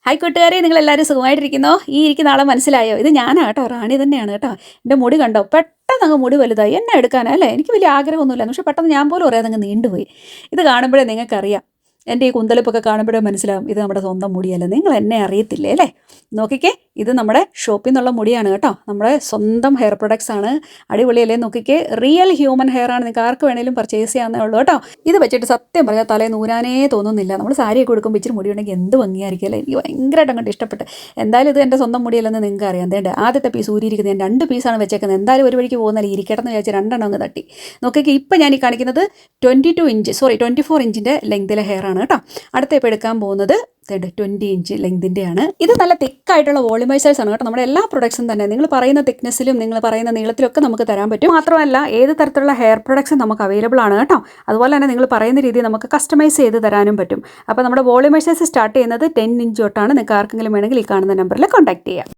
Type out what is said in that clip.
Hi കൂട്ടുകാരെ, നിങ്ങളെല്ലാവരും സുഖമായിട്ടിരിക്കുന്നോ? ഈ ഇരിക്കുന്ന ആളെ മനസ്സിലായോ? ഇത് ഞാനാണ് കേട്ടോ, റാണി തന്നെയാണ് കേട്ടോ. എൻ്റെ മുടി കണ്ടോ, പെട്ടെന്ന് അങ്ങ് മുടി വലുതായി. എന്നെ എടുക്കാനാ അല്ലേ? എനിക്ക് വലിയ ആഗ്രഹമൊന്നുമില്ല, പക്ഷേ പെട്ടെന്ന് ഞാൻ പോലും അറിയാതെ അങ്ങ് നീണ്ടുപോയി. ഇത് കാണുമ്പോഴേ നിങ്ങൾക്കറിയാം, എൻ്റെ ഈ കുന്തളിപ്പൊക്കെ കാണുമ്പോഴേ മനസ്സിലാവും ഇത് നമ്മുടെ സ്വന്തം മുടിയല്ല. നിങ്ങൾ എന്നെ അറിയത്തില്ലേ അല്ലേ? നോക്കിക്കേ, ഇത് നമ്മുടെ ഷോപ്പിൽ നിന്നുള്ള മുടിയാണ് കേട്ടോ. നമ്മുടെ സ്വന്തം ഹെയർ പ്രൊഡക്ട്സ് ആണ്. അടിപൊളിയല്ലേ? നോക്കിക്കേ, റിയൽ ഹ്യൂമൻ ഹെയർ ആണ്. നിങ്ങൾക്ക് ആർക്ക് വേണേലും പർച്ചേസ് ചെയ്യാവുന്നേ ഉള്ളൂ കേട്ടോ. ഇത് വെച്ചിട്ട് സത്യം പറഞ്ഞാൽ തലേ നൂരാനേ തോന്നുന്നില്ല. നമ്മൾ സാരിയൊക്കെ കൊടുക്കുമ്പോൾ ഇച്ചിരി മുടി ഉണ്ടെങ്കിൽ എന്ത് ഭംഗിയായിരിക്കും അല്ലേ? എനിക്ക് ഭയങ്കരമായിട്ട് അങ്ങോട്ട് ഇഷ്ടപ്പെട്ട്. എന്തായാലും ഇത് എൻ്റെ സ്വന്തം മുടിയല്ലെന്ന് നിങ്ങൾക്ക് അറിയാം. അതേണ്ട ആദ്യത്തെ പീസ് ഊരിയിരിക്കുന്നത്, ഞാൻ 2 പീസാണ് വെച്ചേക്കുന്നത്. എന്തായാലും ഒരു വഴിക്ക് പോകുന്നല്ല, ഇരിക്കട്ടെന്ന് വിചാരിച്ച് 2 അങ്ങ് തട്ടി. നോക്കിക്കേ, ഇപ്പം ഞാൻ ഈ കാണിക്കുന്നത് 24 ഇഞ്ചിൻ്റെ ലെങ്തിലെ ഹെയർ ആണ് കേട്ടോ. അടുത്ത ഇപ്പോൾ എടുക്കാൻ പോകുന്നത് 20 ഇഞ്ച് ലെങ്തിൻ്റെയാണ്. ഇത് നല്ല തിക്കായിട്ടുള്ള വോളിമൈസേഴ്സ് ആണ് കേട്ടോ. നമ്മുടെ എല്ലാ പ്രൊഡക്ട്സും തന്നെ നിങ്ങൾ പറയുന്ന തിക്നെസ്സിലും നിങ്ങൾ പറയുന്ന നീളത്തിലൊക്കെ നമുക്ക് തരാൻ പറ്റും. മാത്രമല്ല ഏത് തരത്തിലുള്ള ഹെയർ പ്രൊഡക്ട്സും നമുക്ക് അവൈലബിൾ ആണ് കേട്ടോ. അതുപോലെ തന്നെ നിങ്ങൾ പറയുന്ന രീതിയിൽ നമുക്ക് കസ്റ്റമൈസ് ചെയ്ത് തരാനും പറ്റും. അപ്പോൾ നമ്മുടെ വോളിമൈസേഴ്സ് സ്റ്റാർട്ട് ചെയ്യുന്നത് 10 ഇഞ്ച് തൊട്ടാണ്. നിങ്ങൾക്ക് ആർക്കെങ്കിലും വേണമെങ്കിൽ ഈ കാണുന്ന നമ്പറിൽ കോൺടാക്ട് ചെയ്യാം.